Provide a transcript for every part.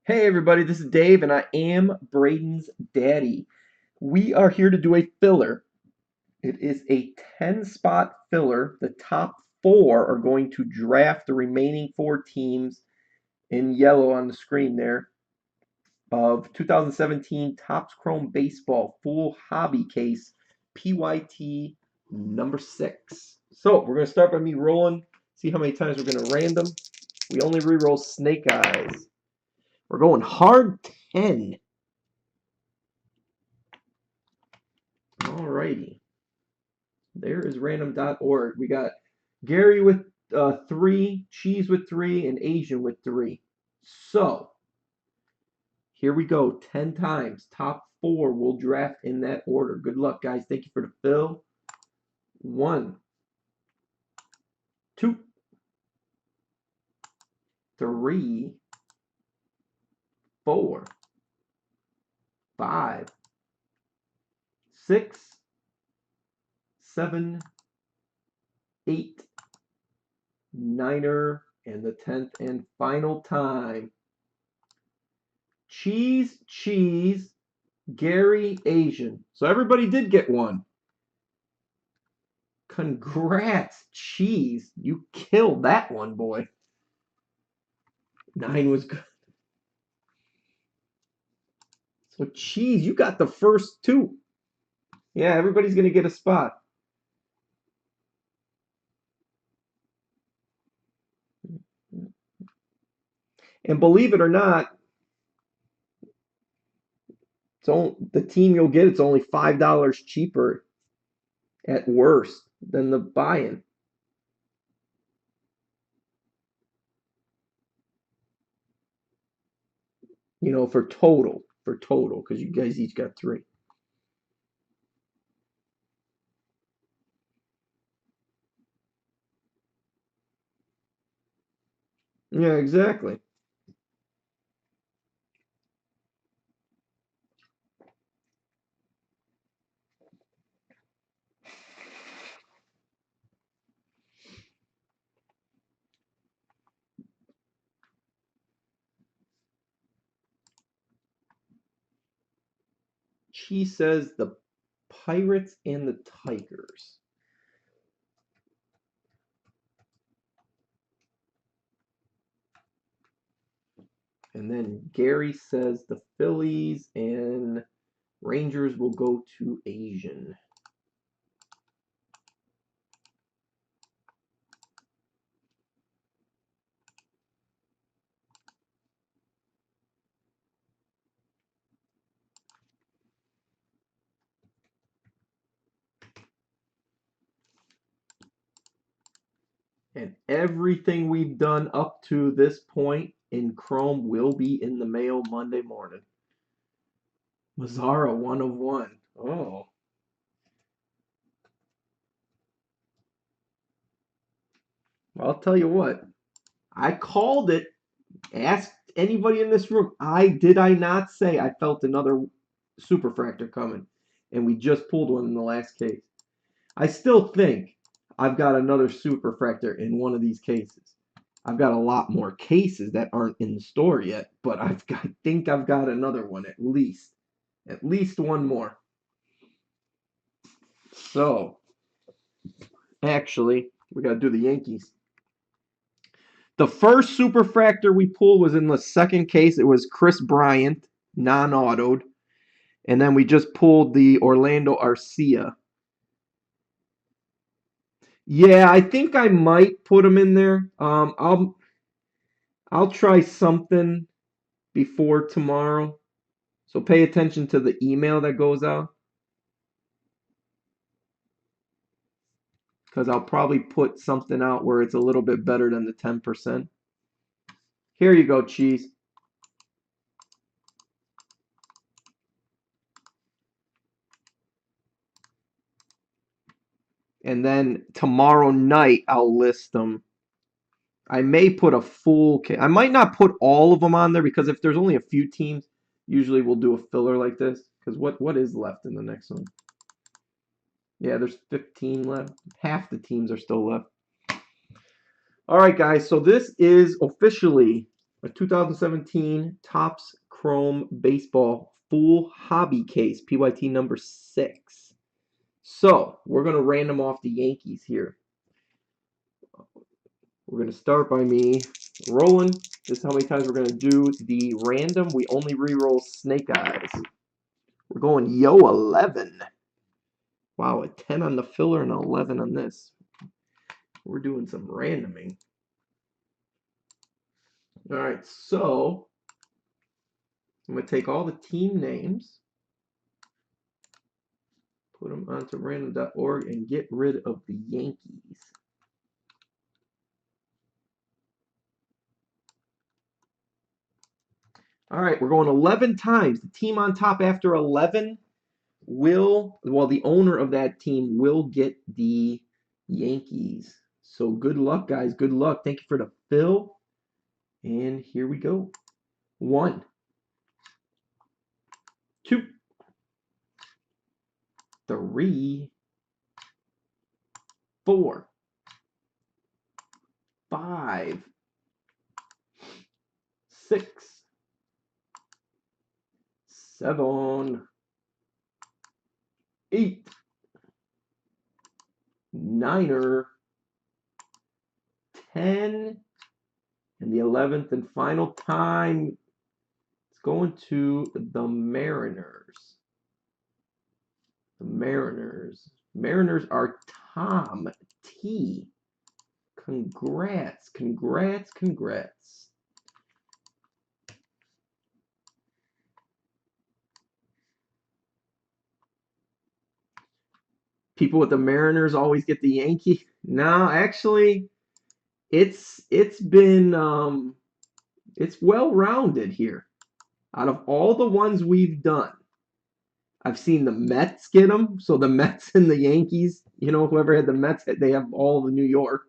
Hey everybody, this is Dave and I am Braden's daddy. We are here to do a filler. It is a 10 spot filler. The top four are going to draft the remaining four teams in yellow on the screen there of 2017 Topps Chrome Baseball Full Hobby Case PYT number 6. So we're going to start by me rolling, see how many times we're going to random. We only re-roll Snake Eyes. We're going hard 10. Alrighty. There is random.org. We got Gary with 3, Cheese with 3, and Asian with 3. So, here we go. 10 times. Top 4 will draft in that order. Good luck, guys. Thank you for the fill. 1, 2, 3, 4, 5, 6, 7, 8, 9er, and the 10th and final time. Cheese, Gary, Asian. So everybody did get one. Congrats, Cheese. You killed that one, boy. 9 was good. So, Cheese, you got the first two. Yeah, everybody's going to get a spot. And believe it or not, the team you'll get, it's only $5 cheaper at worst than the buy-in. For total, because you guys each got 3. Yeah, exactly. Cheese says the Pirates and the Tigers. And then Gary says the Phillies and Rangers will go to Asian. And everything we've done up to this point in Chrome will be in the mail Monday morning. Mazzara 1 of 1. Oh. Well, I'll tell you what. I called it. Asked anybody in this room. Did I not say I felt another superfractor coming? And we just pulled one in the last case. I still think I've got another superfractor in one of these cases. I've got a lot more cases that aren't in the store yet, but I think I've got another one at least. At least one more. So, actually, we got to do the Yankees. The first superfractor we pulled was in the second case. It was Chris Bryant, non-autoed. And then we just pulled the Orlando Arcia. Yeah, I think I might put him in there. I'll try something before tomorrow. So pay attention to the email that goes out. Because I'll probably put something out where it's a little bit better than the 10%. Here you go, Cheese. And then tomorrow night, I'll list them. I may put a full. I might not put all of them on there because if there's only a few teams, usually we'll do a filler like this. Because what is left in the next one? Yeah, there's 15 left. Half the teams are still left. All right, guys. So this is officially A 2017 Topps Chrome Baseball Full Hobby Case, PYT number 6. So, we're going to random off the Yankees here. We're going to start by me rolling. This is how many times we're going to do the random. We only re-roll Snake Eyes. We're going yo 11. Wow, a 10 on the filler and an 11 on this. We're doing some randoming. All right, so I'm going to take all the team names, put them onto random.org, and get rid of the Yankees. All right, we're going 11 times. The team on top after 11 will, well, the owner of that team will get the Yankees. So good luck, guys. Good luck. Thank you for the fill. And here we go. 1, 2, 3, 4, 5, 6, 7, 8, 9, 10, and the 11th and final time, it's going to the Mariners. The Mariners. Mariners are Tom T. Congrats, congrats, congrats. People with the Mariners always get the Yankee. No, actually, it's been it's well rounded here. Out of all the ones we've done, I've seen the Mets get them. So the Mets and the Yankees, whoever had the Mets, they have all the New York.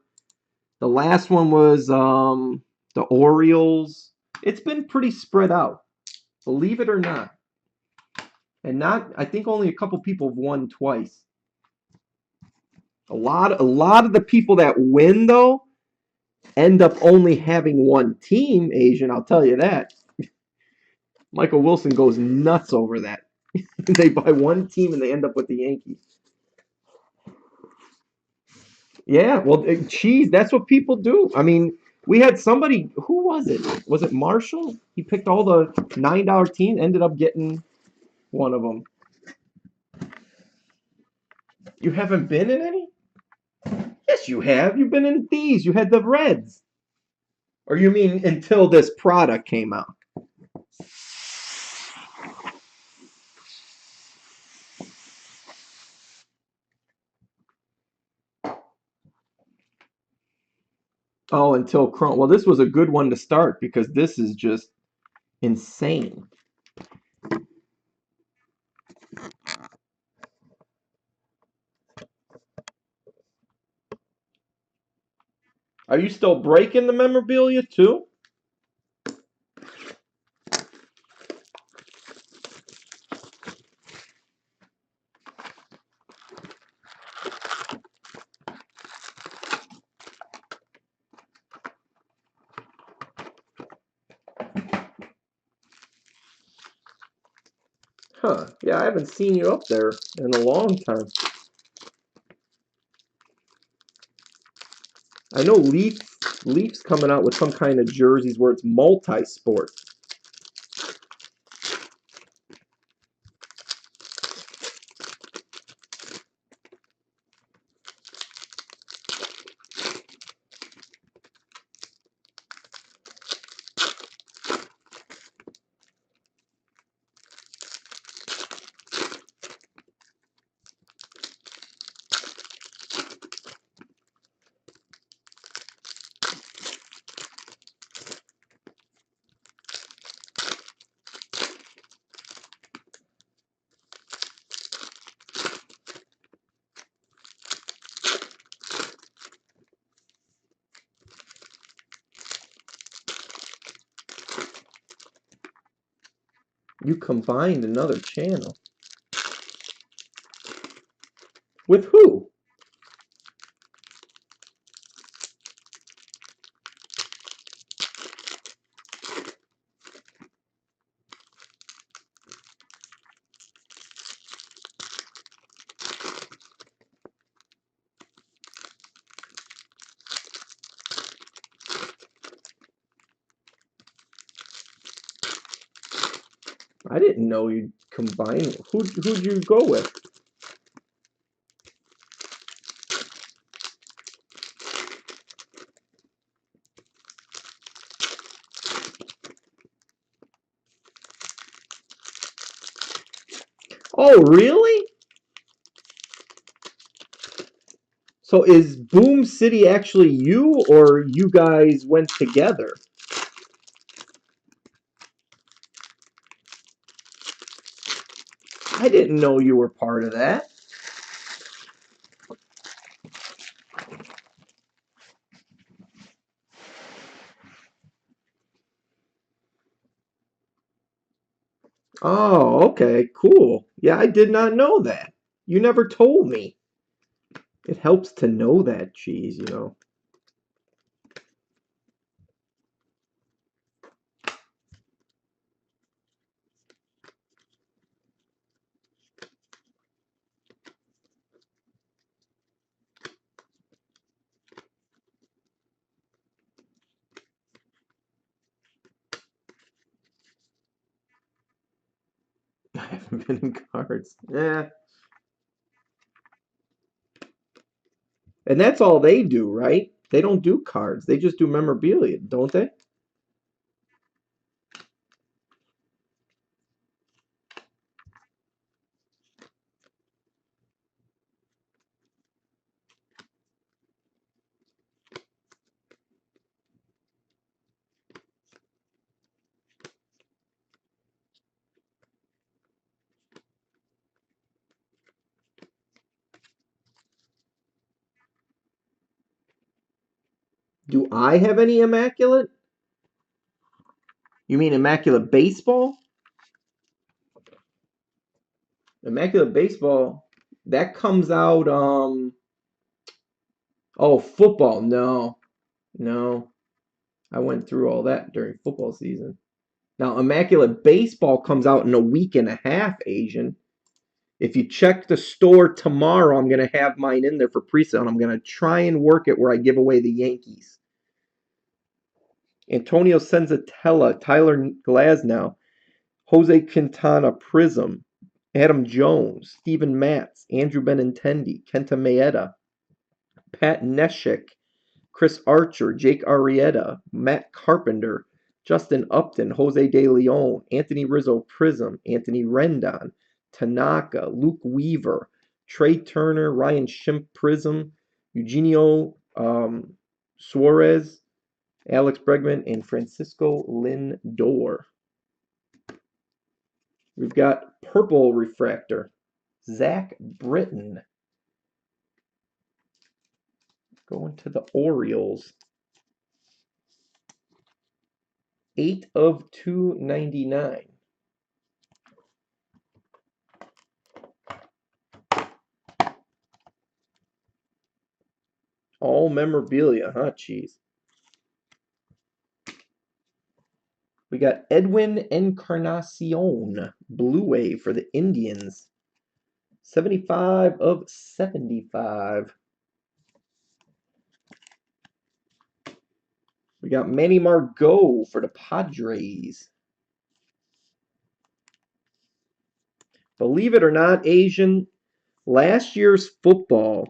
The last one was the Orioles. It's been pretty spread out, believe it or not. And I think only a couple people have won twice. A lot of the people that win though end up only having one team, Asian, I'll tell you that. Michael Wilson goes nuts over that. They buy one team and they end up with the Yankees. Yeah, well, geez, that's what people do. I mean, we had somebody, who was it? Was it Marshall? He picked all the $9 teams, ended up getting one of them. You haven't been in any? Yes, you have. You've been in these. You had the Reds. Or you mean until this product came out? Oh, until Chrome. Well, this was a good one to start because this is just insane. Are you still breaking the memorabilia too? Huh. Yeah, I haven't seen you up there in a long time. I know Leafs coming out with some kind of jerseys where it's multi-sport. You combined another channel. With who? I didn't know you'd combine. Who'd you go with? Oh, really? So is Boom City actually you, or you guys went together? I didn't know you were part of that. Oh, okay, cool. Yeah, I did not know that. You never told me. It helps to know that, cheese, you know. I haven't been in cards. Yeah. And that's all they do, right? They don't do cards. They just do memorabilia, don't they? Do I have any immaculate? You mean immaculate baseball? Immaculate baseball that comes out oh, football. No. No. I went through all that during football season. Now, immaculate baseball comes out in a week and a half, Asian. If you check the store tomorrow, I'm going to have mine in there for pre-sale, and I'm going to try and work it where I give away the Yankees. Antonio Senzatella, Tyler Glasnow, Jose Quintana Prism, Adam Jones, Steven Matz, Andrew Benintendi, Kenta Maeda, Pat Neshek, Chris Archer, Jake Arrieta, Matt Carpenter, Justin Upton, Jose De Leon, Anthony Rizzo Prism, Anthony Rendon, Tanaka, Luke Weaver, Trey Turner, Ryan Schimpf Prism, Eugenio Suarez, Alex Bregman, and Francisco Lindor. We've got Purple Refractor, Zach Britton, going to the Orioles. 8 of 299. All memorabilia, huh, cheese? We got Edwin Encarnacion, Blue Wave for the Indians. 75 of 75. We got Manny Margot for the Padres. Believe it or not, Asian, last year's football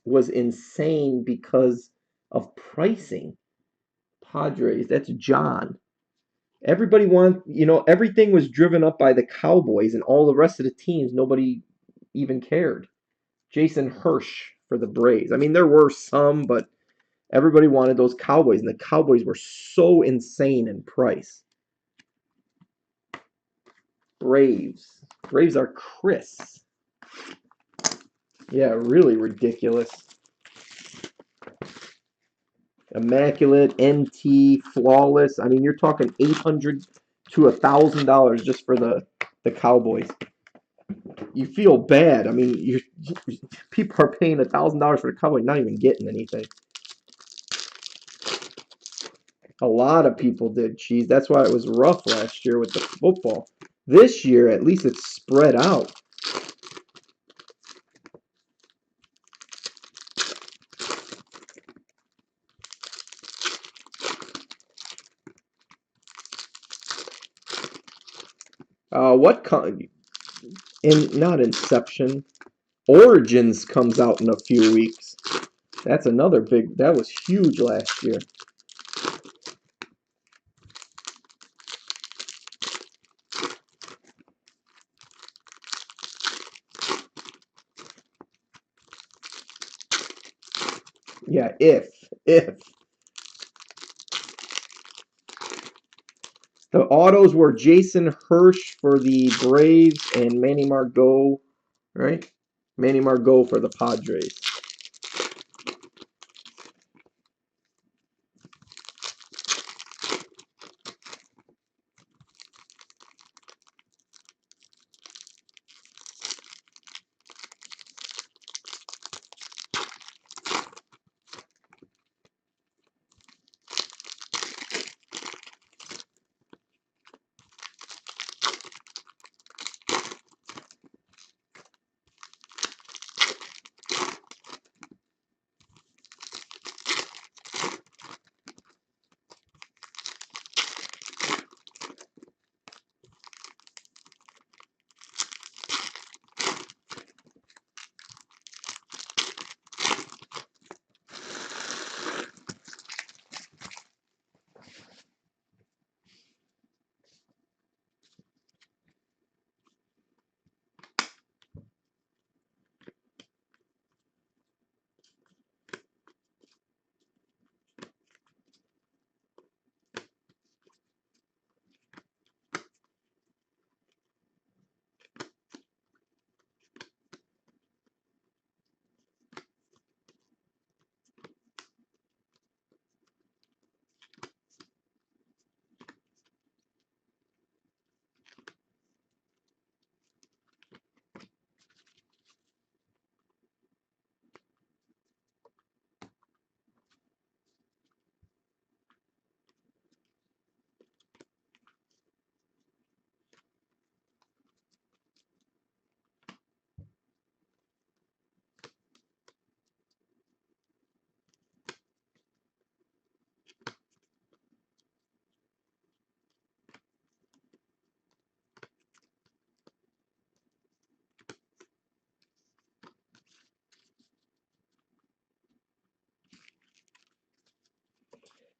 was insane because of pricing. Padres, that's John. Everybody everything was driven up by the Cowboys and all the rest of the teams, nobody even cared. Jason Hirsch for the Braves. I mean, there were some, but everybody wanted those Cowboys, and the Cowboys were so insane in price. Braves. Braves are Chris. Yeah, really ridiculous. Immaculate, NT, flawless. I mean, you're talking $800 to $1,000 just for the Cowboys. You feel bad. I mean, people are paying $1,000 for the Cowboys, not even getting anything. A lot of people did, cheese. That's why it was rough last year with the football. This year, at least it's spread out. What not Inception. Origins comes out in a few weeks. That's another big. That was huge last year. Yeah, if the autos were Jason Hirsch for the Braves and Manny Margot, right? Manny Margot for the Padres.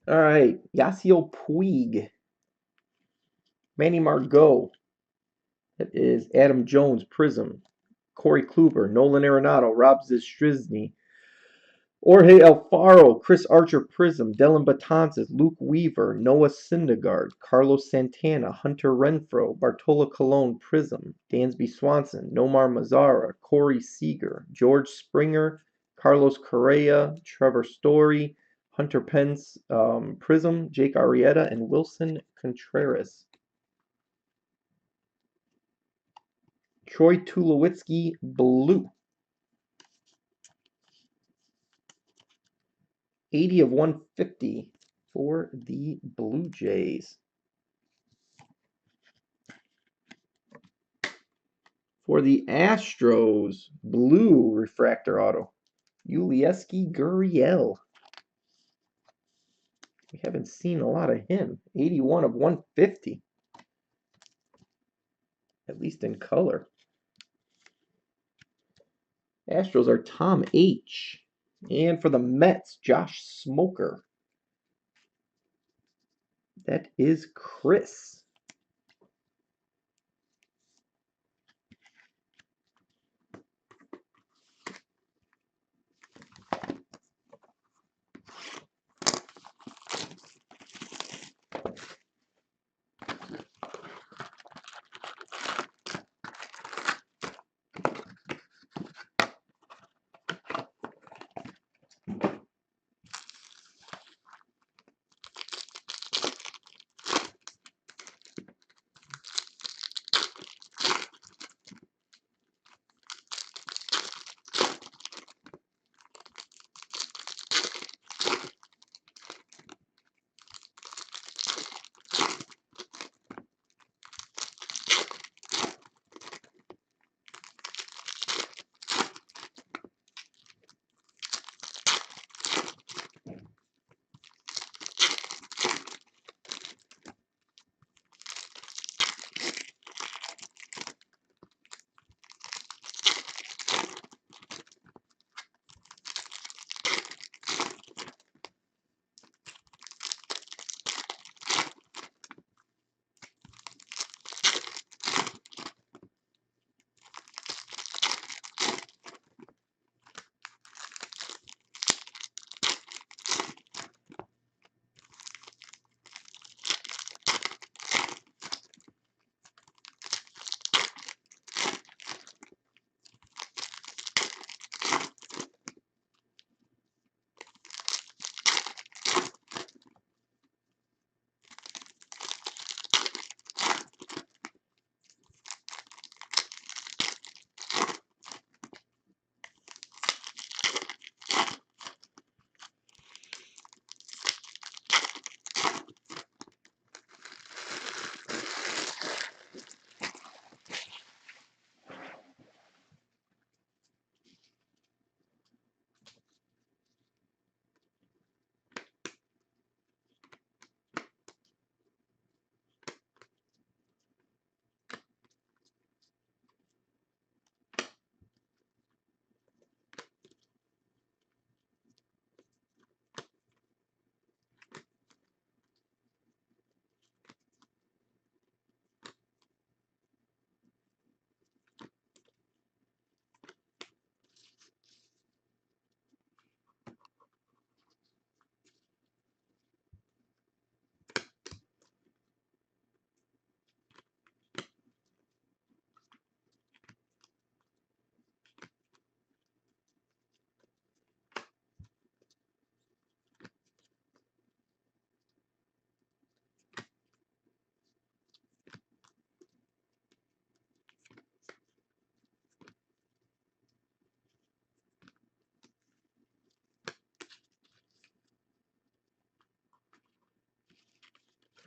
All right, Yasiel Puig, Manny Margot. That is Adam Jones, Prism. Corey Kluber, Nolan Arenado, Rob Zastryzny, Jorge Alfaro, Chris Archer, Prism, Dylan Betances, Luke Weaver, Noah Syndergaard, Carlos Santana, Hunter Renfroe, Bartolo Colon, Prism, Dansby Swanson, Nomar Mazara, Corey Seager, George Springer, Carlos Correa, Trevor Story, Hunter Pence, Prism, Jake Arrieta, and Wilson Contreras. Troy Tulowitzki, Blue. 80 of 150 for the Blue Jays. For the Astros, blue refractor auto, Yulieski Gurriel. We haven't seen a lot of him. 81 of 150, at least in color. Astros are Tom H. And for the Mets, Josh Smoker. That is Chris.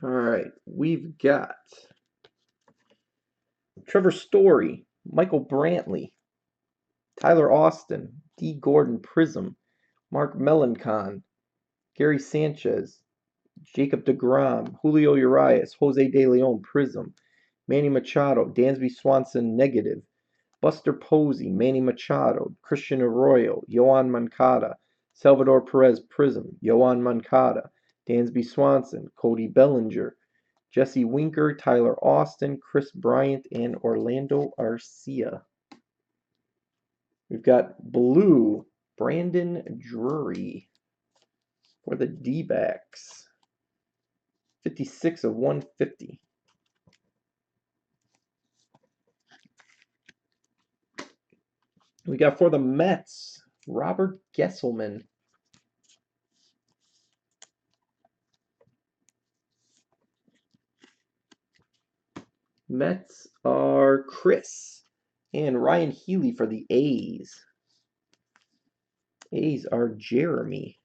All right, we've got Trevor Story, Michael Brantley, Tyler Austin, D. Gordon Prism, Mark Melancon, Gary Sanchez, Jacob deGrom, Julio Urias, Jose De Leon Prism, Manny Machado, Dansby Swanson Negative, Buster Posey, Manny Machado, Christian Arroyo, Yoan Moncada, Salvador Perez Prism, Yoan Moncada, Dansby Swanson, Cody Bellinger, Jesse Winker, Tyler Austin, Chris Bryant, and Orlando Arcia. We've got blue, Brandon Drury for the D-backs. 56 of 150. We got for the Mets, Robert Gesselman. Mets are Chris and Ryan Healy for the A's. A's are Jeremy.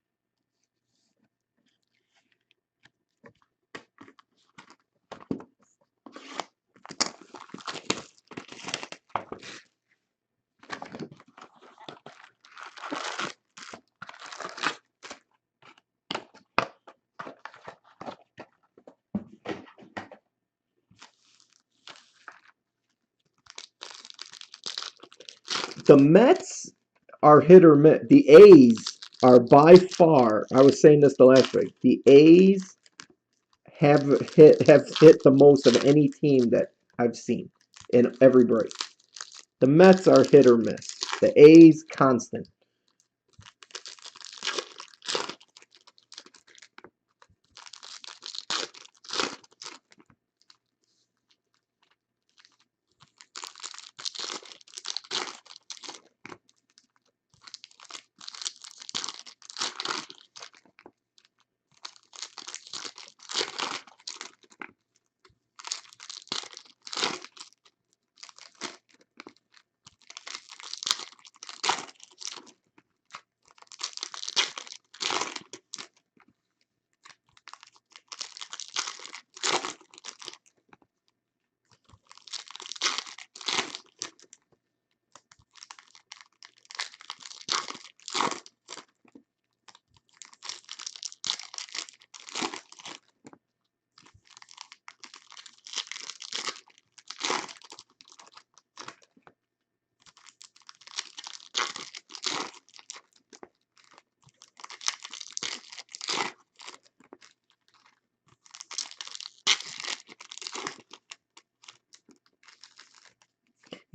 The Mets are hit or miss. The A's are by far, I was saying this the last week, the A's have hit the most of any team that I've seen in every break. The Mets are hit or miss. The A's constant.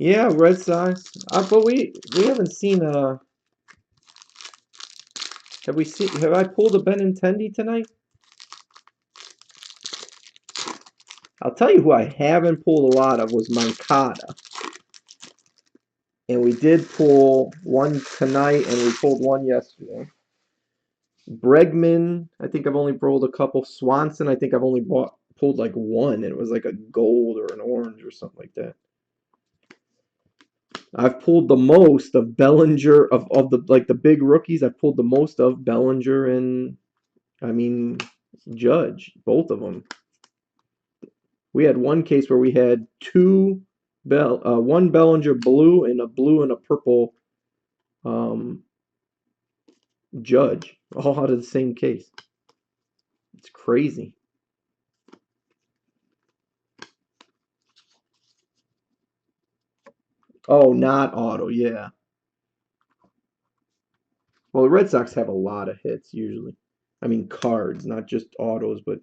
Yeah, Red Sox. But we haven't seen have I pulled a Benintendi tonight? I'll tell you who I haven't pulled a lot of was Moncada. And we did pull one tonight and we pulled one yesterday. Bregman, I think I've only pulled a couple. Swanson, I think I've only pulled like one, and it was like a gold or an orange or something like that. I've pulled the most of Bellinger of the like the big rookies. I've pulled the most of Bellinger and I mean Judge, both of them. We had one case where we had one Bellinger blue and a purple Judge, all out of the same case. It's crazy. Oh, not auto, yeah. Well, the Red Sox have a lot of hits usually. I mean cards, not just autos, but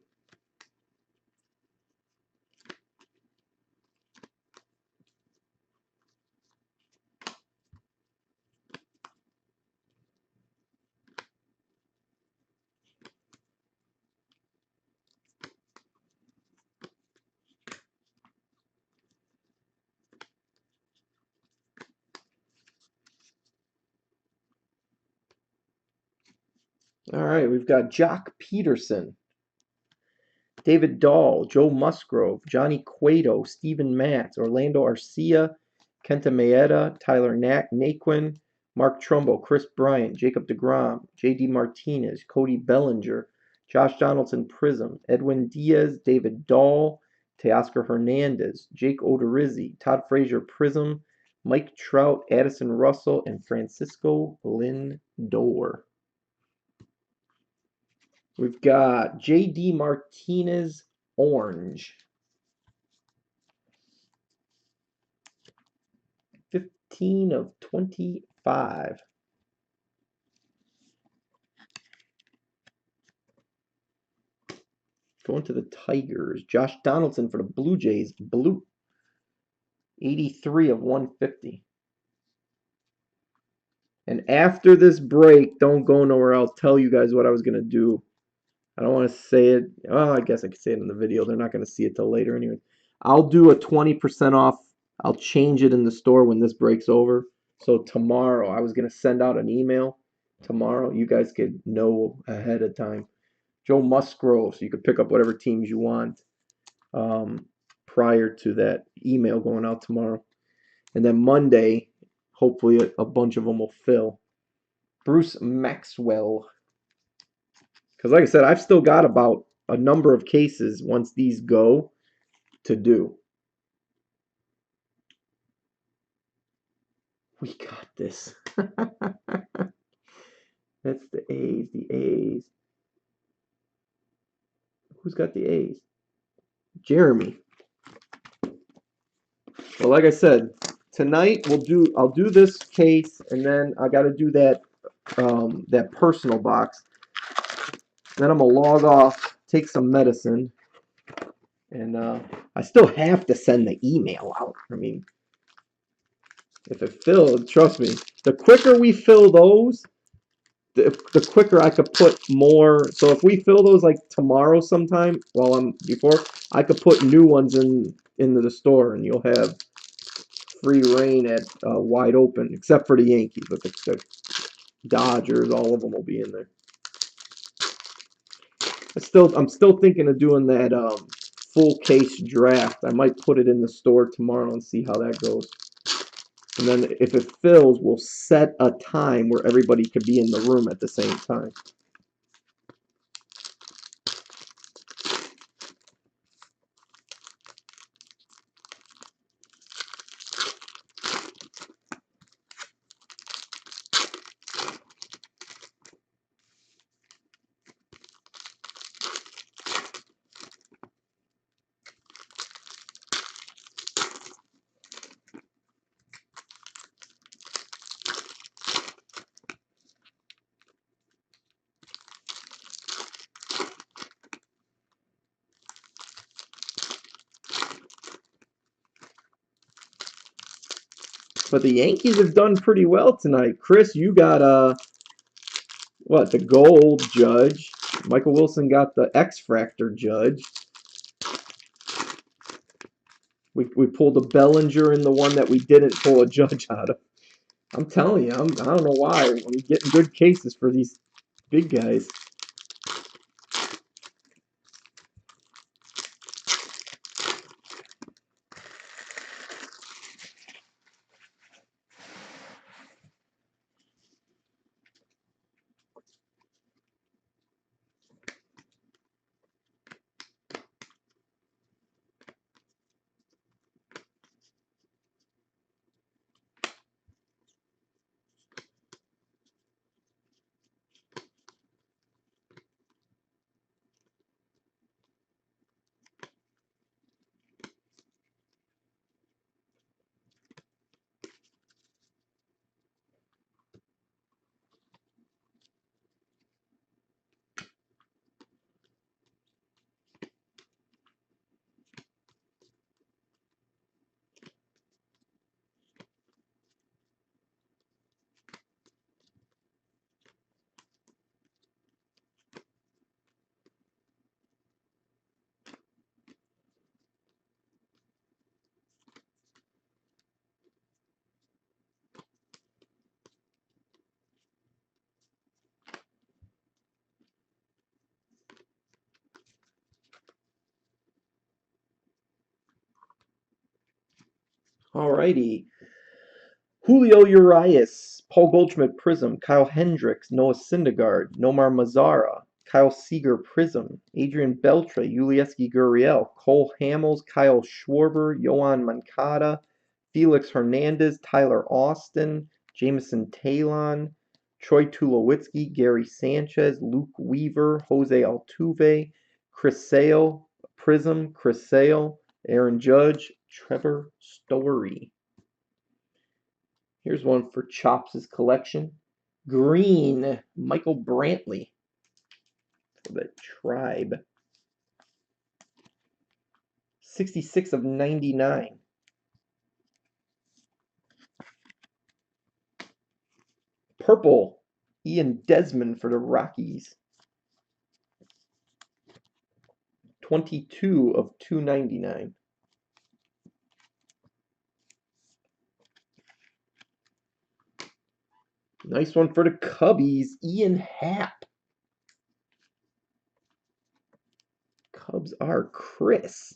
all right, we've got Jock Peterson, David Dahl, Joe Musgrove, Johnny Cueto, Steven Matz, Orlando Arcia, Kenta Maeda, Tyler Naquin, Mark Trumbo, Chris Bryant, Jacob deGrom, J.D. Martinez, Cody Bellinger, Josh Donaldson Prism, Edwin Diaz, David Dahl, Teoscar Hernandez, Jake Odorizzi, Todd Frazier Prism, Mike Trout, Addison Russell, and Francisco Lindor. We've got J.D. Martinez Orange. 15 of 25. Going to the Tigers. Josh Donaldson for the Blue Jays. Blue. 83 of 150. And after this break, don't go nowhere. I'll tell you guys what I was going to do. I don't want to say it. Oh, I guess I could say it in the video. They're not going to see it till later anyway. I'll do a 20% off. I'll change it in the store when this breaks over. So tomorrow, I was going to send out an email tomorrow. You guys could know ahead of time. Joe Musgrove, so you could pick up whatever teams you want prior to that email going out tomorrow. And then Monday, hopefully a bunch of them will fill. Bruce Maxwell. Because like I said, I've still got about a number of cases once these go to do. We got this. That's the A's, the A's. Who's got the A's? Jeremy. Well, like I said, tonight I'll do this case, and then I got to do that that personal box. Then I'm gonna log off, take some medicine, and I still have to send the email out. I mean, if it fills, trust me, the quicker we fill those, the quicker I could put more. So if we fill those like tomorrow sometime, I could put new ones into the store, and you'll have free reign at wide open, except for the Yankees, but the Dodgers, all of them will be in there. I'm still thinking of doing that full case draft. I might put it in the store tomorrow and see how that goes. And then if it fills, we'll set a time where everybody could be in the room at the same time. But the Yankees have done pretty well tonight. Chris, you got the gold Judge. Michael Wilson got the X-Fractor Judge. We pulled a Bellinger in the one that we didn't pull a Judge out of. I'm telling you, I don't know why. I'm getting good cases for these big guys. Alrighty. Julio Urias, Paul Goldschmidt Prism, Kyle Hendricks, Noah Syndergaard, Nomar Mazara, Kyle Seager Prism, Adrian Beltre, Ulieski Gurriel, Cole Hamels, Kyle Schwarber, Yoan Moncada, Felix Hernandez, Tyler Austin, Jameson Talon, Troy Tulowitzki, Gary Sanchez, Luke Weaver, Jose Altuve, Chris Sale, Prism, Chris Sale, Aaron Judge, Trevor Story. Here's one for Chops' collection. Green, Michael Brantley for the Tribe. 66 of 99. Purple, Ian Desmond for the Rockies. 22 of 299. Nice one for the Cubbies, Ian Happ. Cubs are Chris.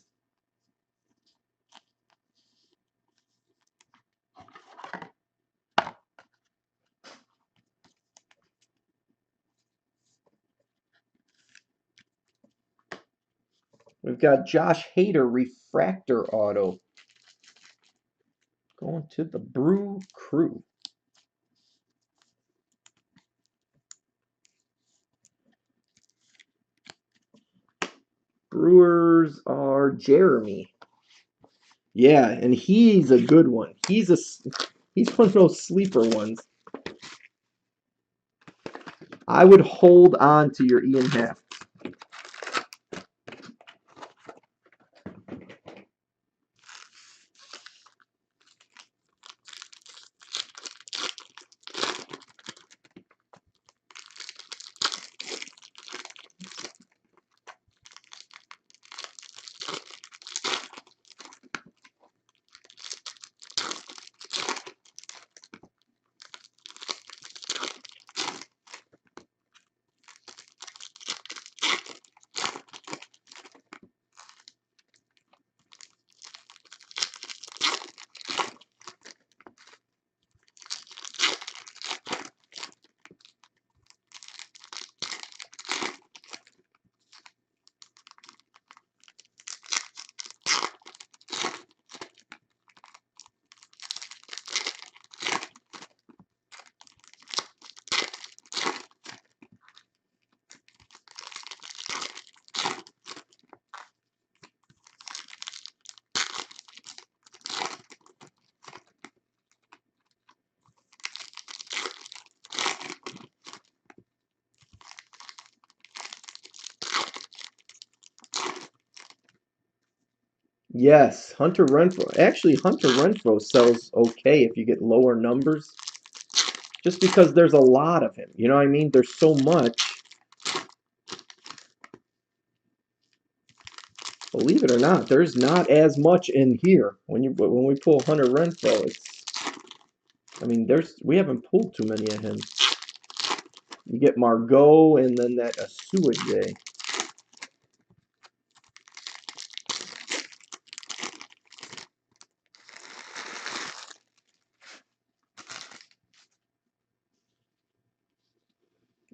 We've got Josh Hader refractor auto. Going to the Brew Crew. Brewers are Jeremy. Yeah, and he's a good one. He's one of those sleeper ones. I would hold on to your Ian Happ. Yes, Hunter Renfroe. Actually, Hunter Renfroe sells okay if you get lower numbers. Just because there's a lot of him. You know what I mean? There's so much. Believe it or not, there's not as much in here. When we pull Hunter Renfroe, we haven't pulled too many of him. You get Margot and then that Asuaje.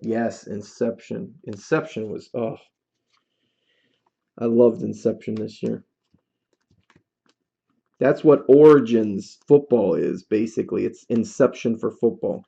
Yes, Inception. Inception was I loved Inception this year. That's what Origins football is, basically. It's Inception for football.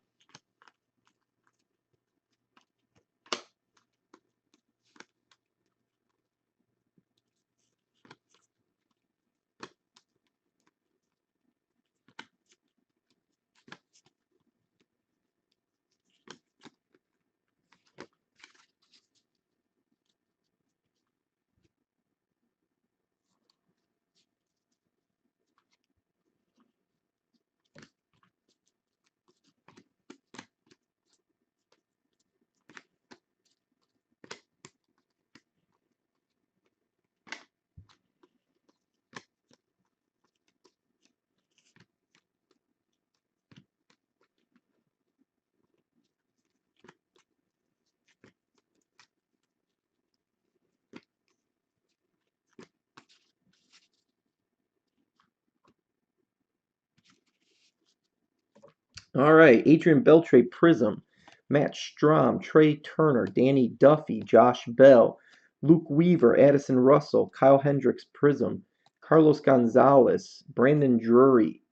All right, Adrian Beltre Prism. Matt Strom, Trey Turner, Danny Duffy, Josh Bell, Luke Weaver, Addison Russell, Kyle Hendricks, Prism, Carlos Gonzalez, Brandon Drury,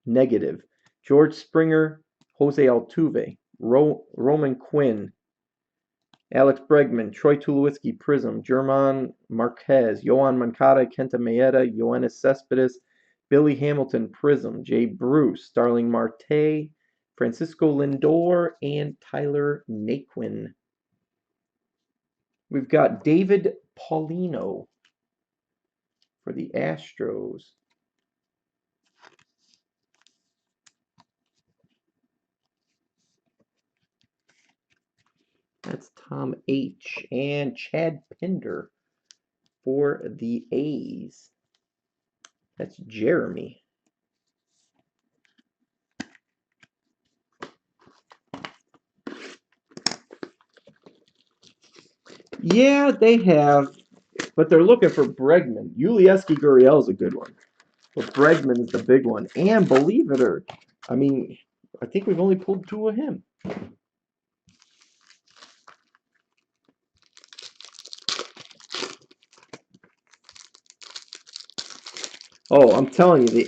negative, George Springer, Jose Altuve, Roman Quinn, Alex Bregman, Troy Tulowitzki, Prism, German Marquez, Yoan Moncada, Kenta Maeda, Yoenis Cespedes, Billy Hamilton, Prism, Jay Bruce, Starling Marte, Francisco Lindor, and Tyler Naquin. We've got David Paulino for the Astros. That's Tom H. And Chad Pinder for the A's. That's Jeremy. Yeah, they have, but they're looking for Bregman. Yulieski Gurriel's a good one, but Bregman's the big one. And believe it or, I mean, I think we've only pulled two of him. Oh, I'm telling you, the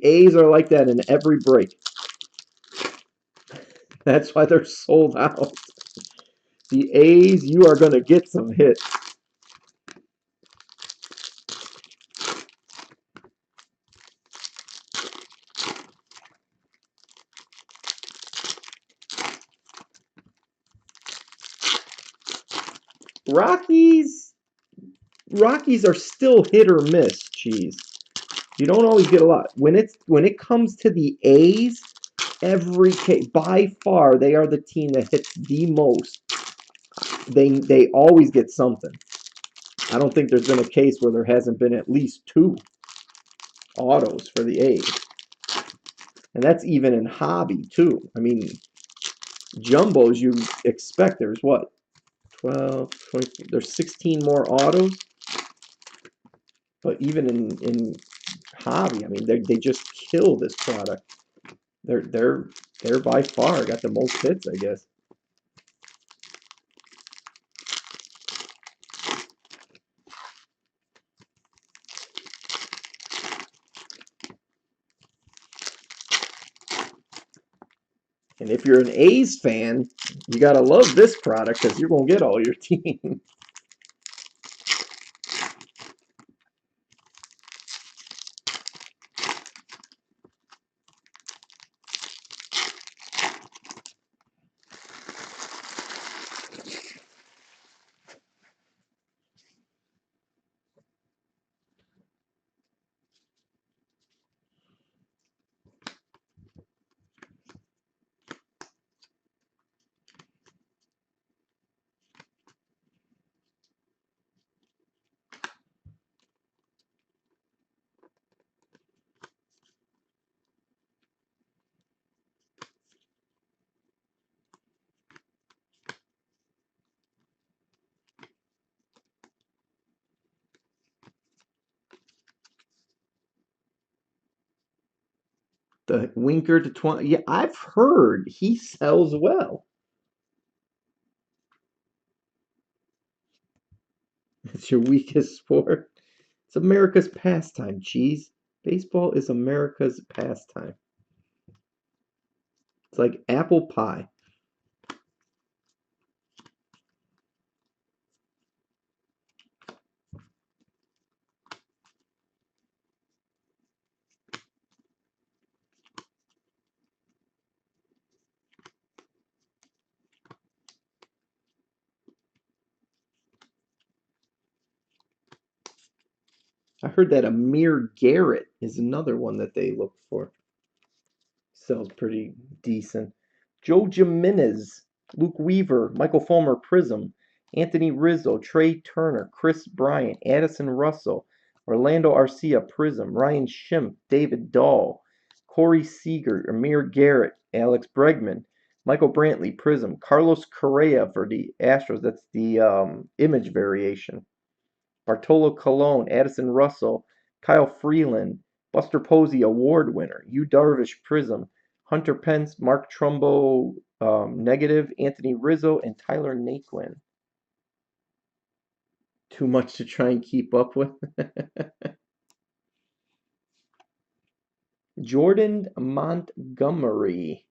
A's are like that in every break. That's why they're sold out. The A's, you are going to get some hits. Rockies, Rockies are still hit or miss, Cheese. You don't always get a lot. When it comes to the A's, every case by far they are the team that hits the most. They always get something. I don't think there's been a case where there hasn't been at least two autos for the A's. And that's even in hobby too. I mean, jumbos you expect there's what? 12, 20, there's 16 more autos. But even in hobby, I mean they just kill this product. They're by far got the most hits, I guess. And if you're an A's fan, you gotta love this product because you're gonna get all your team. The Winker to 20. Yeah, I've heard he sells well. It's your weakest sport. It's America's pastime, Cheese. Baseball is America's pastime. It's like apple pie. I heard that Amir Garrett is another one that they look for. Sells pretty decent. Joe Jimenez, Luke Weaver, Michael Fulmer, Prism, Anthony Rizzo, Trey Turner, Chris Bryant, Addison Russell, Orlando Arcia, Prism, Ryan Schimpf, David Dahl, Corey Seager, Amir Garrett, Alex Bregman, Michael Brantley, Prism, Carlos Correa for the Astros. That's the image variation. Bartolo Colon, Addison Russell, Kyle Freeland, Buster Posey Award winner, Yu Darvish Prism, Hunter Pence, Mark Trumbo, negative, Anthony Rizzo, and Tyler Naquin. Too much to try and keep up with. Jordan Montgomery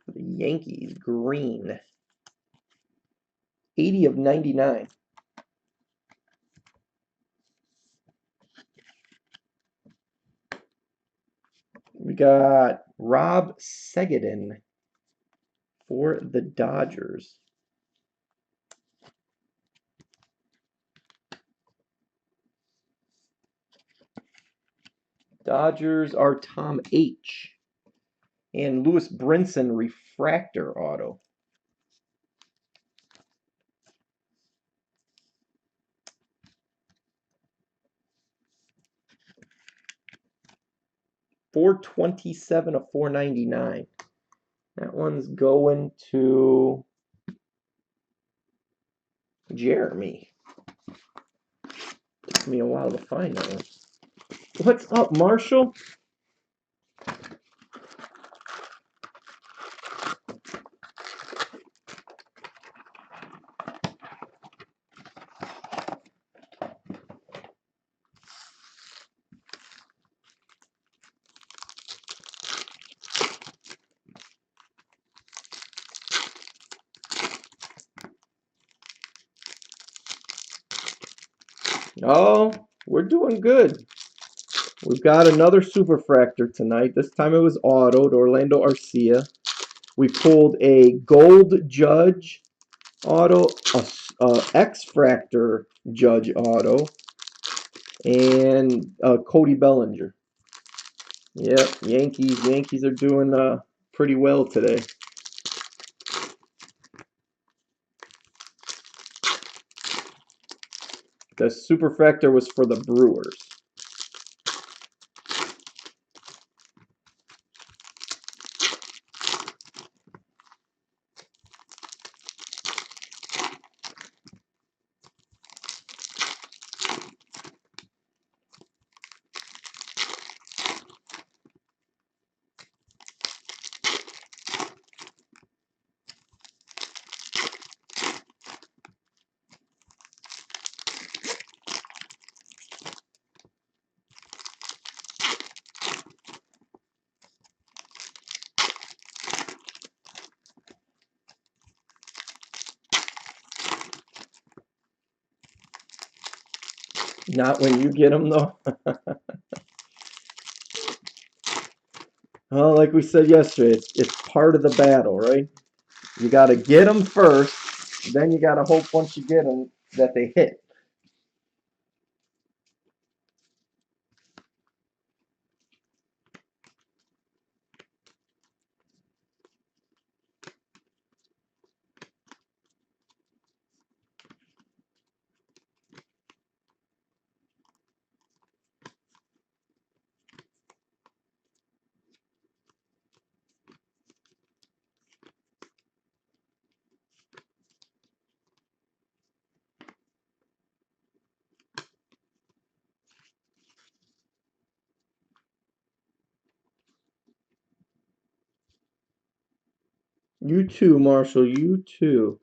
for the Yankees, green. 80 of 99. We got Rob Segedin for the Dodgers. Dodgers are Tom H. And Lewis Brinson refractor auto. $427 of $499. That one's going to Jeremy. Took me a while to find that one. What's up, Marshall? Oh, we're doing good. We've got another Superfractor tonight. This time it was autoed, Orlando Arcia. We pulled a Gold Judge auto, a X-Fractor Judge auto, and Cody Bellinger. Yep, Yankees. Yankees are doing pretty well today. The Superfractor was for the Brewers. Not when you get them, though. Well, like we said yesterday, it's part of the battle, right? You got to get them first, then you got to hope once you get them that they hit. You too, Marshall. You too.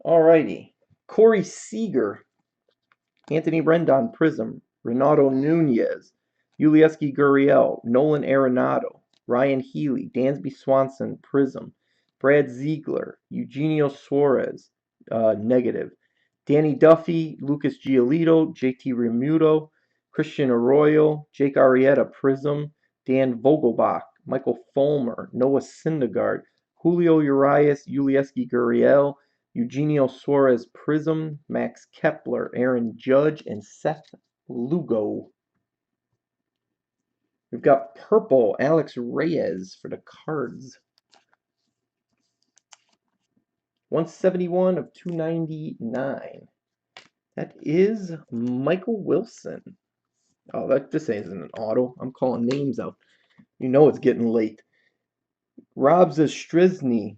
Alrighty. Corey Seager, Anthony Rendon, Prism, Renato Nunez, Yulieski Gurriel, Nolan Arenado, Ryan Healy, Dansby Swanson, Prism, Brad Ziegler, Eugenio Suarez, negative, Danny Duffy, Lucas Giolito, JT Realmuto, Christian Arroyo, Jake Arrieta, Prism, Dan Vogelbach, Michael Fulmer, Noah Syndergaard, Julio Urias, Yulieski Gurriel, Eugenio Suarez Prism, Max Kepler, Aaron Judge, and Seth Lugo. We've got purple, Alex Reyes for the Cards. 171 of 299. That is Michael Wilson. Oh, this isn't an auto. I'm calling names out. You know it's getting late. Rob Zastryzny,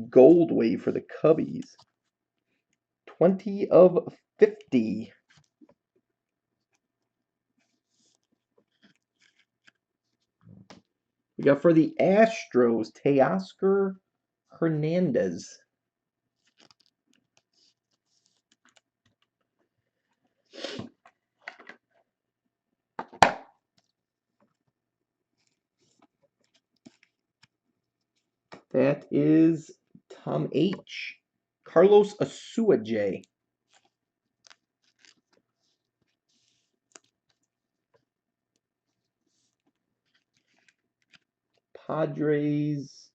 Gold Wave for the Cubbies. 20 of 50. We got for the Astros, Teoscar Hernandez. That is Tom H. Carlos Asuaje. Padres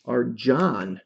are John.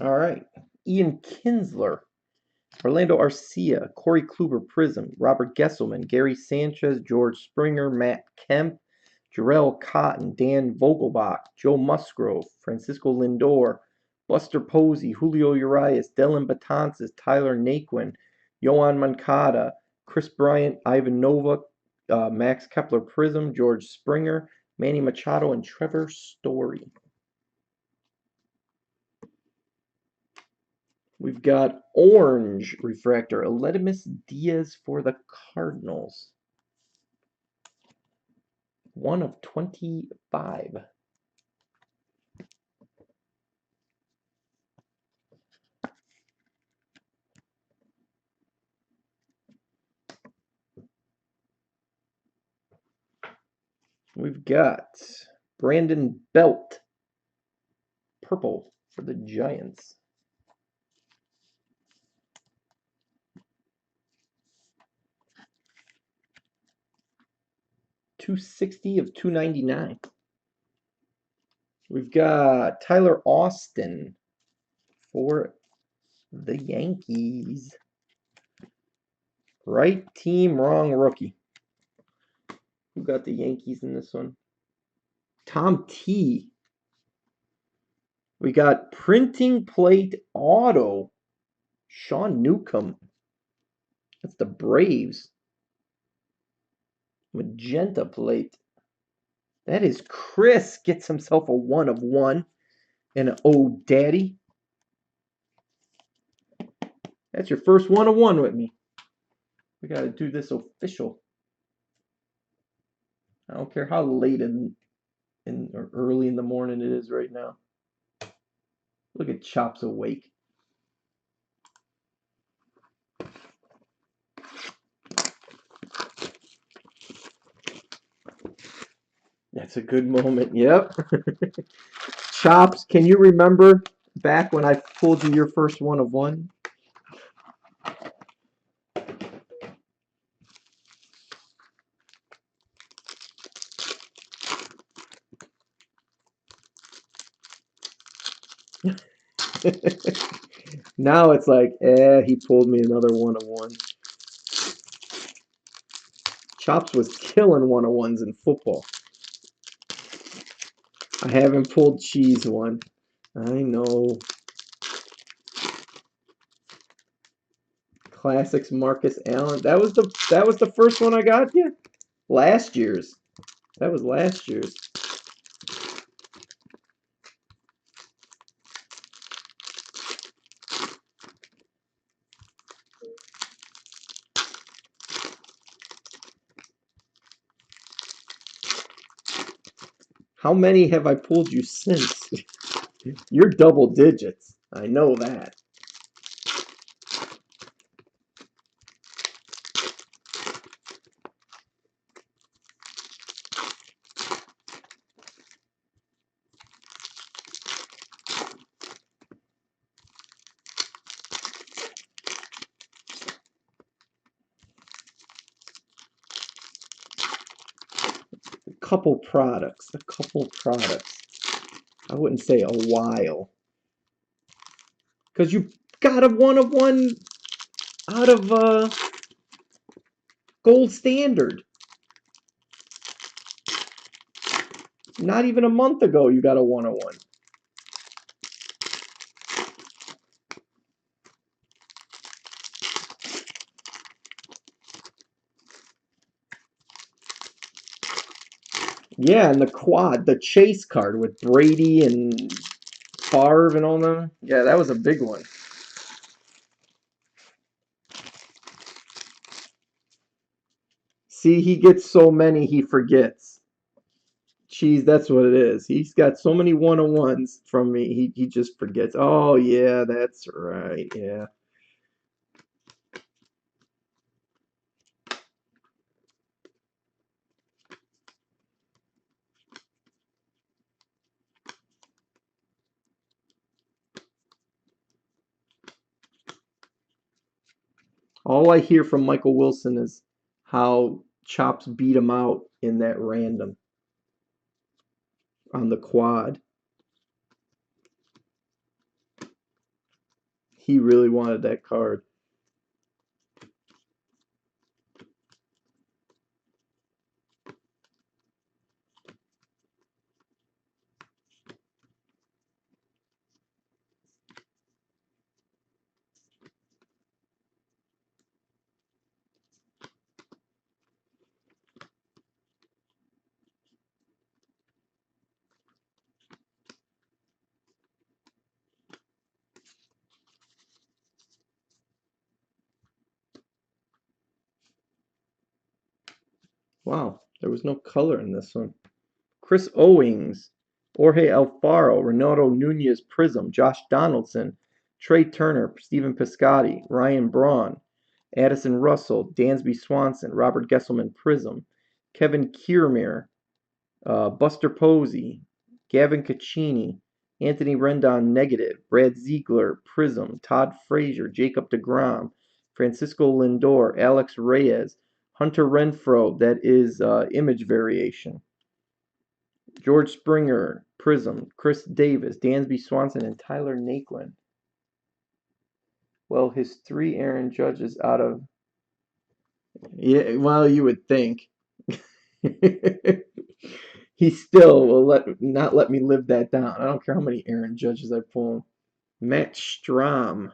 All right. Ian Kinsler, Orlando Arcia, Corey Kluber Prism, Robert Gesselman, Gary Sanchez, George Springer, Matt Kemp, Jarrell Cotton, Dan Vogelbach, Joe Musgrove, Francisco Lindor, Buster Posey, Julio Urias, Dylan Betances, Tyler Naquin, Yoan Moncada, Chris Bryant, Ivan Nova, Max Kepler Prism, George Springer, Manny Machado, and Trevor Story. We've got orange refractor, Aledmus Diaz for the Cardinals. 1 of 25. We've got Brandon Belt, purple for the Giants. .260 of 299. We've got Tyler Austin for the Yankees. Right team, wrong rookie. Who got the Yankees in this one? Tom T. We got printing plate auto. Sean Newcomb. That's the Braves. Magenta plate. That is Chris. Gets himself a 1 of 1. And an Oh Daddy. That's your first 1 of 1 with me. We got to do this official. I don't care how late or early in the morning it is right now. Look at Chops awake. That's a good moment. Yep. Chops, can you remember back when I pulled you your first 1 of 1? Now it's like, he pulled me another 1 of 1. Chops was killing 1 of 1s in football. I haven't pulled Cheese one. I know. Classics Marcus Allen. That was the first one I got you? Last year's. That was last year's. How many have I pulled you since? You're double digits. I know that. A couple products. I wouldn't say a while. Because you got a 1 of 1 out of Gold Standard. Not even a month ago you got a 1 of 1. Yeah, and the quad, the chase card with Brady and Favre and all them. Yeah, that was a big one. See, he gets so many he forgets. Cheese, that's what it is. He's got so many 1 of 1s from me, he just forgets. Oh, yeah, that's right. Yeah. All I hear from Michael Wilson is how Chops beat him out in that random on the quad. He really wanted that card. Wow, there was no color in this one. Chris Owings, Jorge Alfaro, Renato Nunez Prism, Josh Donaldson, Trey Turner, Stephen Piscotty, Ryan Braun, Addison Russell, Dansby Swanson, Robert Gesselman Prism, Kevin Kiermaier, Buster Posey, Gavin Caccini, Anthony Rendon Negative, Brad Ziegler Prism, Todd Frazier, Jacob DeGrom, Francisco Lindor, Alex Reyes, Hunter Renfroe, that is image variation. George Springer, Prism, Chris Davis, Dansby Swanson, and Tyler Naquin. Well, his three Aaron Judges out of. Yeah, well, you would think. He still will not let me live that down. I don't care how many Aaron Judges I pull. Matt Strom.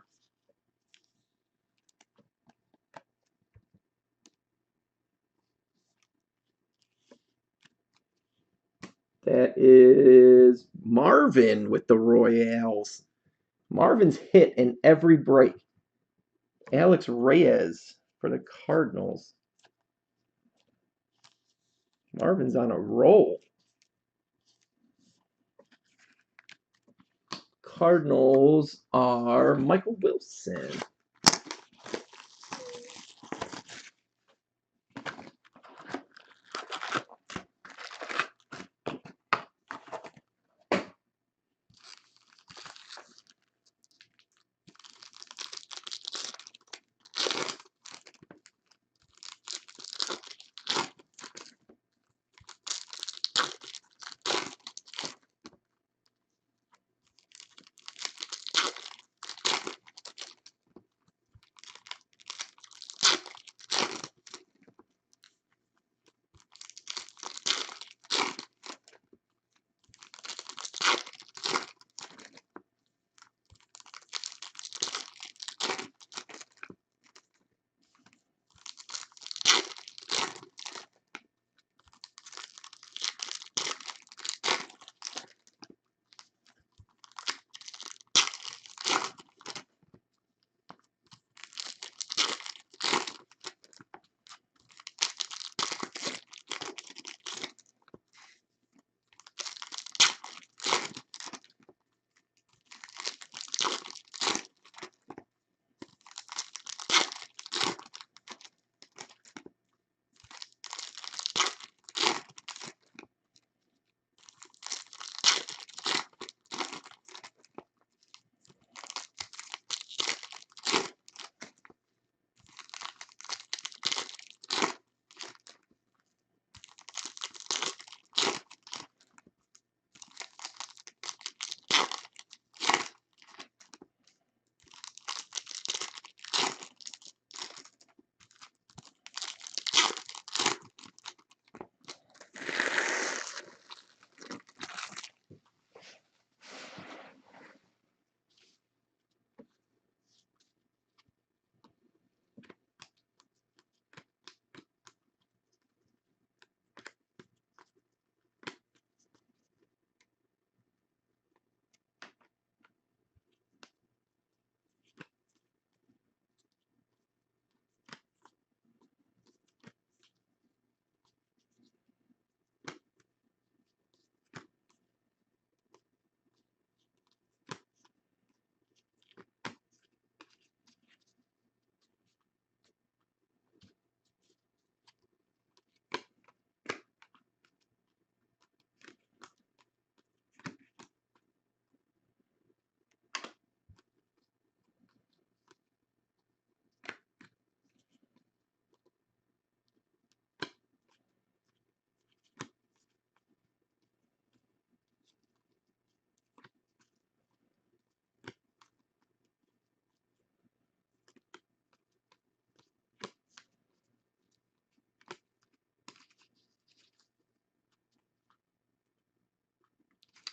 That is Marvin with the Royals. Marvin's hit in every break. Alex Reyes for the Cardinals. Marvin's on a roll. Cardinals are Michael Wilson.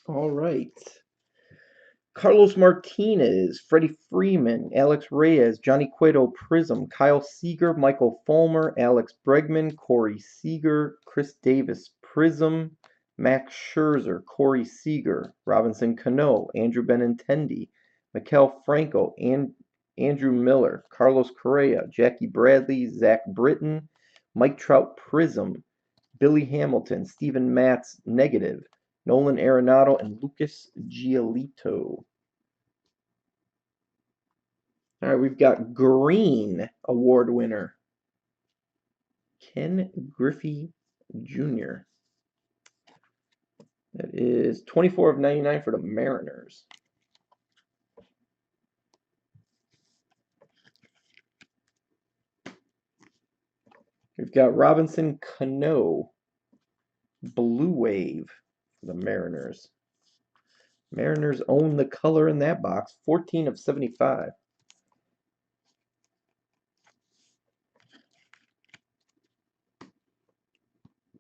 All right. Carlos Martinez, Freddie Freeman, Alex Reyes, Johnny Cueto Prism, Kyle Seager, Michael Fulmer, Alex Bregman, Corey Seager, Chris Davis Prism, Max Scherzer, Corey Seager, Robinson Cano, Andrew Benintendi, Maikel Franco, Andrew Miller, Carlos Correa, Jackie Bradley, Zach Britton, Mike Trout Prism, Billy Hamilton, Steven Matz, negative. Nolan Arenado, and Lucas Giolito. All right, we've got Green Award winner, Ken Griffey Jr. That is 24 of 99 for the Mariners. We've got Robinson Cano, Blue Wave for the Mariners. Mariners own the color in that box, 14 of 75.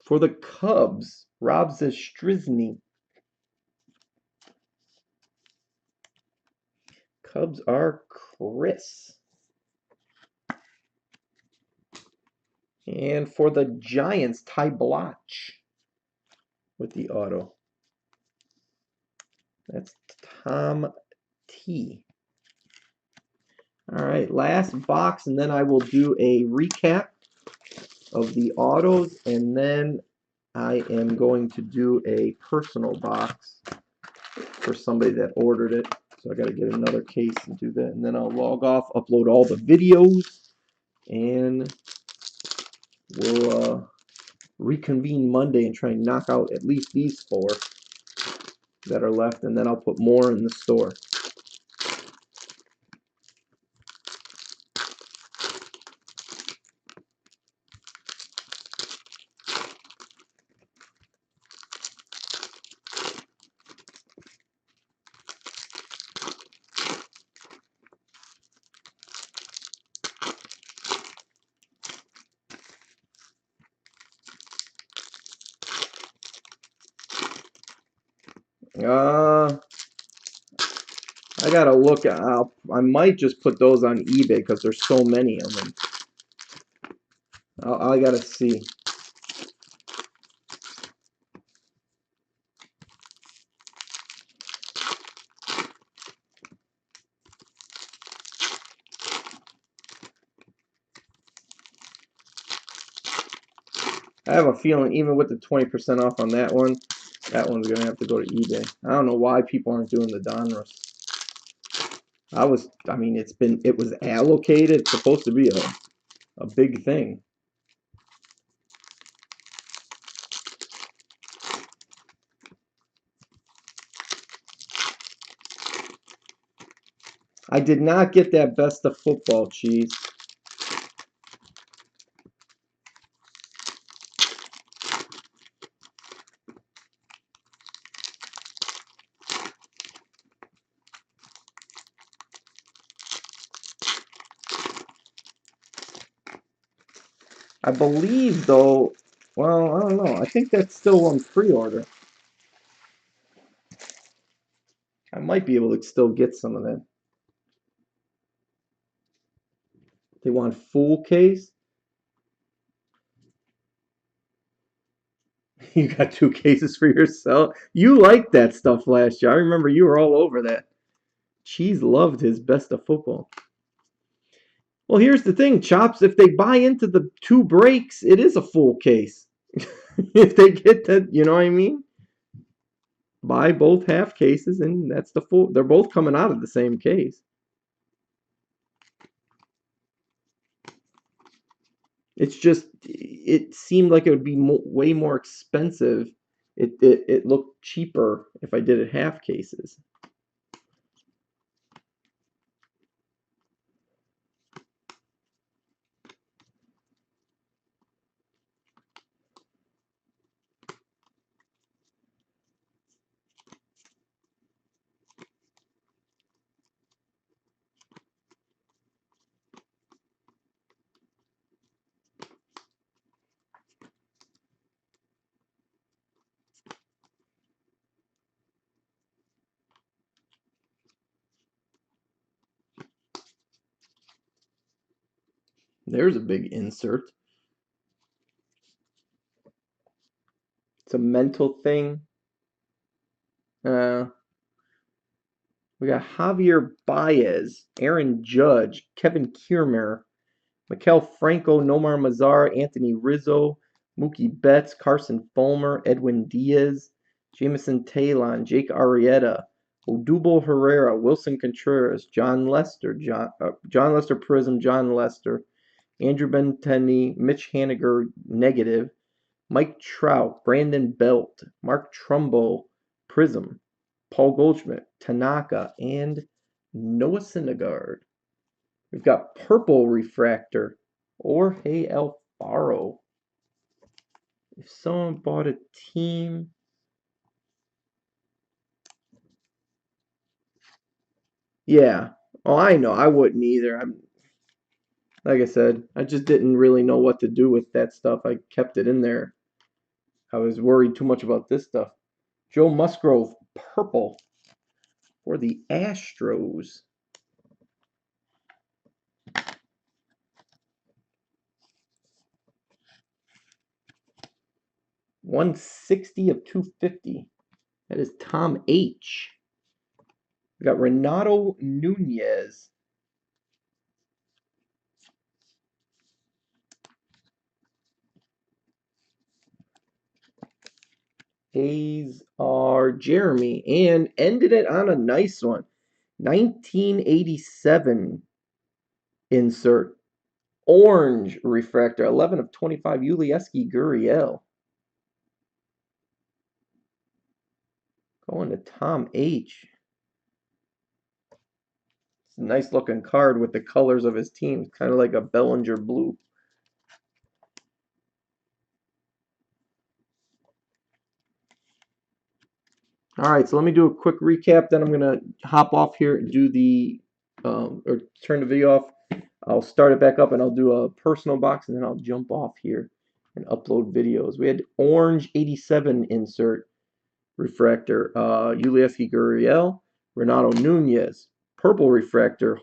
For the Cubs, Rob Zastryzny. Cubs are Chris. And for the Giants, Ty Bloch with the auto. That's Tom T. All right, last box, and then I will do a recap of the autos, and then I am going to do a personal box for somebody that ordered it. So I got to get another case and do that, and then I'll log off, upload all the videos, and we'll reconvene Monday and try and knock out at least these 4 that are left, and then I'll put more in the store. I gotta look. I might just put those on eBay because there's so many of them. I gotta see. I have a feeling even with the 20% off on that one's gonna have to go to eBay. I don't know why people aren't doing the Donruss. I mean, it was allocated. It's supposed to be a big thing. I did not get that best of football, Cheese. I believe, though, well, I don't know. I think that's still on pre-order. I might be able to still get some of that. They want full case? You got 2 cases for yourself? You liked that stuff last year. I remember you were all over that. Cheese loved his best of football. Well, here's the thing, Chops. If they buy into the 2 breaks, it is a full case. If they get that, you know what I mean? Buy both half cases, and that's the full. They're both coming out of the same case. It's just, it seemed like it would be way more expensive. It looked cheaper if I did it half cases. There's a big insert. It's a mental thing. We got Javier Baez, Aaron Judge, Kevin Kiermaier, Maikel Franco, Nomar Mazara, Anthony Rizzo, Mookie Betts, Carson Fulmer, Edwin Diaz, Jameson Taillon, Jake Arrieta, Odubel Herrera, Wilson Contreras, John Lester Prism, John Lester, Andrew Benintendi, Mitch Haniger, negative, Mike Trout, Brandon Belt, Mark Trumbo, Prism, Paul Goldschmidt, Tanaka, and Noah Syndergaard. We've got purple refractor, Jorge Alfaro. If someone bought a team, yeah. Oh, I know. I wouldn't either. Like I said, I just didn't really know what to do with that stuff. I kept it in there. I was worried too much about this stuff. Joe Musgrove, purple for the Astros. $160 of $250. That is Tom H. We got Renato Nunez. A's are Jeremy, and ended it on a nice one. 1987 insert. Orange refractor, 11 of 25, Yulieski Gurriel. Going to Tom H. It's a nice looking card with the colors of his team, kind of like a Bellinger blue. All right, so let me do a quick recap. Then I'm gonna hop off here and do the or turn the video off. I'll start it back up and I'll do a personal box, and then I'll jump off here and upload videos. We had orange 87 insert refractor, Yulieski Gurriel, Renato Nunez. Purple refractor,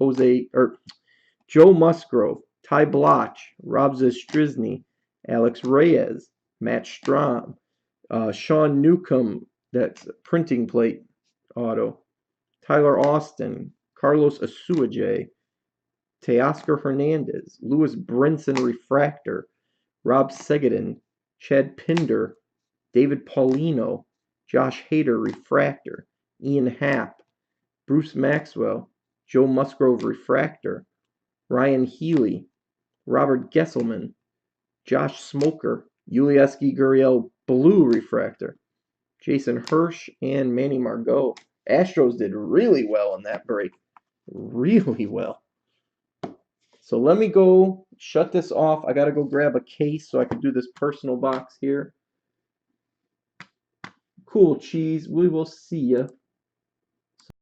Joe Musgrove, Ty Blach, Rob Zastryzny, Alex Reyes, Matt Strahm, Sean Newcomb, that's printing plate auto, Tyler Austin, Carlos Asuaje, Teoscar Hernandez, Lewis Brinson refractor, Rob Segedin, Chad Pinder, David Paulino, Josh Hader refractor, Ian Happ, Bruce Maxwell, Joe Musgrove refractor, Ryan Healy, Robert Gesselman, Josh Smoker, Yulieski Gurriel blue refractor, Jason Hirsch, and Manny Margot. Astros did really well in that break. Really well. So let me go shut this off. I got to go grab a case so I can do this personal box here. Cool, cheese. We will see ya.